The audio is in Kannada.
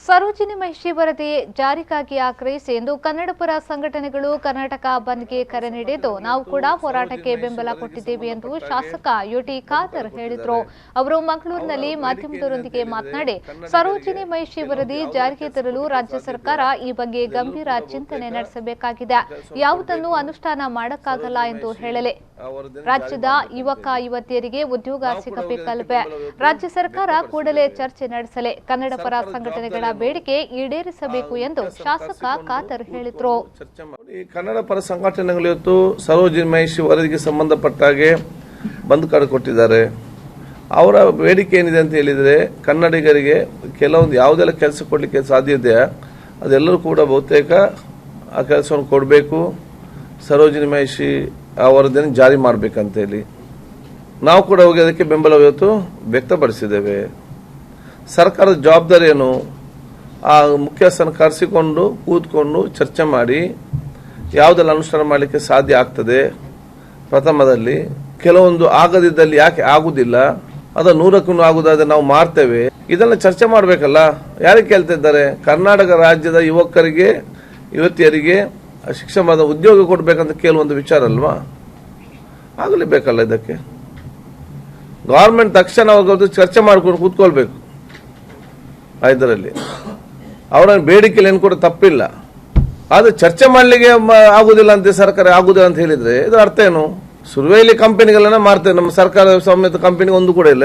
ಸರೋಜಿನಿಮಹಿಷಿ ವರದಿ ಜಾರಿಗಾಗಿ ಆಗ್ರಹಿಸಿ ಎಂದು ಕನ್ನಡಪರ ಸಂಘಟನೆಗಳು ಕರ್ನಾಟಕ ಬಂದ್ಗೆ ಕರೆ ನೀಡಿದ್ದು ನಾವು ಕೂಡ ಹೋರಾಟಕ್ಕೆ ಬೆಂಬಲ ಕೊಟ್ಟಿದ್ದೇವೆ ಎಂದು ಶಾಸಕ UTKHADER ಹೇಳಿದರು. ಅವರು ಮಂಗಳೂರಿನಲ್ಲಿ ಮಾಧ್ಯಮದವರೊಂದಿಗೆ ಮಾತನಾಡಿ ಸರೋಜಿನಿಮಹಿಷಿ ವರದಿ ಜಾರಿಗೆ ತರಲು ರಾಜ್ಯ ಸರ್ಕಾರ ಈ ಬಗ್ಗೆ ಗಂಭೀರ ಚಿಂತನೆ ನಡೆಸಬೇಕಾಗಿದೆ. ಯಾವುದನ್ನು ಅನುಷ್ಠಾನ ಮಾಡಕ್ಕಾಗಲ್ಲ ಎಂದು ಹೇಳಲೆ. ರಾಜ್ಯದ ಯುವಕ ಯುವತಿಯರಿಗೆ ಉದ್ಯೋಗ ಸಿಗಬೇಕಲ್ವೇ? ರಾಜ್ಯ ಸರ್ಕಾರ ಕೂಡಲೇ ಚರ್ಚೆ ನಡೆಸಲೆ. ಕನ್ನಡಪರ ಸಂಘಟನೆಗಳ ಬೇಡಿಕೆ ಈಡೇರಿಸಬೇಕು ಎಂದು ಶಾಸಕ ಖಾದರ್ ಹೇಳಿದರು. ಕನ್ನಡ ಪರ ಸಂಘಟನೆಗಳು ಇವತ್ತು ಸರೋಜಿನಿಮಹಿಷಿ ವರದಿಗೆ ಸಂಬಂಧಪಟ್ಟಾಗೆ ಬಂದ್ ಕಾರ್ಡ್ ಕೊಟ್ಟಿದ್ದಾರೆ. ಅವರ ಬೇಡಿಕೆ ಏನಿದೆ ಅಂತ ಹೇಳಿದರೆ, ಕನ್ನಡಿಗರಿಗೆ ಕೆಲವೊಂದು ಯಾವುದೆಲ್ಲ ಕೆಲಸ ಕೊಡಲಿಕ್ಕೆ ಸಾಧ್ಯ ಇದೆ ಅದೆಲ್ಲರೂ ಕೂಡ ಬಹುತೇಕ ಆ ಕೆಲಸವನ್ನು ಕೊಡಬೇಕು. ಸರೋಜಿನಿಮಹಿಷಿ ಆ ವರದಿಯನ್ನು ಜಾರಿ ಮಾಡಬೇಕಂತೇಳಿ ನಾವು ಕೂಡ ಹೋಗಿ ಅದಕ್ಕೆ ಬೆಂಬಲ ಇವತ್ತು ವ್ಯಕ್ತಪಡಿಸಿದ್ದೇವೆ. ಸರ್ಕಾರದ ಜವಾಬ್ದಾರಿ ಏನು? ಆ ಮುಖ್ಯಸ್ಥನ ಕರೆಸಿಕೊಂಡು ಕೂತ್ಕೊಂಡು ಚರ್ಚೆ ಮಾಡಿ ಯಾವುದೆಲ್ಲ ಅನುಷ್ಠಾನ ಮಾಡಲಿಕ್ಕೆ ಸಾಧ್ಯ ಆಗ್ತದೆ. ಪ್ರಥಮದಲ್ಲಿ ಕೆಲವೊಂದು ಆಗದಿದ್ದಲ್ಲಿ ಯಾಕೆ ಆಗುದಿಲ್ಲ, ಅದು 100ಕ್ಕೂ ಆಗುದಾದ್ರೆ ನಾವು ಮಾಡ್ತೇವೆ. ಇದನ್ನ ಚರ್ಚೆ ಮಾಡಬೇಕಲ್ಲ. ಯಾರಿಗೆ ಕೇಳ್ತಾ ಇದ್ದಾರೆ? ಕರ್ನಾಟಕ ರಾಜ್ಯದ ಯುವಕರಿಗೆ ಯುವತಿಯರಿಗೆ ಶಿಕ್ಷಣದ ಉದ್ಯೋಗ ಕೊಡಬೇಕಂತ ಕೇಳುವಂತ ವಿಚಾರ ಅಲ್ವಾ? ಆಗಲೇಬೇಕಲ್ಲ. ಇದಕ್ಕೆ ಗವರ್ಮೆಂಟ್ ತಕ್ಷಣ ಚರ್ಚೆ ಮಾಡ್ಕೊಂಡು ಕೂತ್ಕೊಳ್ಬೇಕು. ಇದರಲ್ಲಿ ಅವರ ಬೇಡಿಕೆಯಲ್ಲಿ ಏನು ಕೂಡ ತಪ್ಪಿಲ್ಲ, ಆದ್ರೆ ಚರ್ಚೆ ಮಾಡ್ಲಿಕ್ಕೆ ಆಗುದಿಲ್ಲ ಅಂತ ಸರ್ಕಾರ ಆಗುದಿಲ್ಲ ಅಂತ ಹೇಳಿದ್ರೆ ಇದರ ಅರ್ಥ ಏನು? ಸುರುವೇಲಿ ಕಂಪನಿಗಳನ್ನ ಮಾಡ್ತೇವೆ, ನಮ್ಮ ಸರ್ಕಾರ ಸಮೇತ ಕಂಪನಿ ಒಂದು ಕೂಡ ಇಲ್ಲ.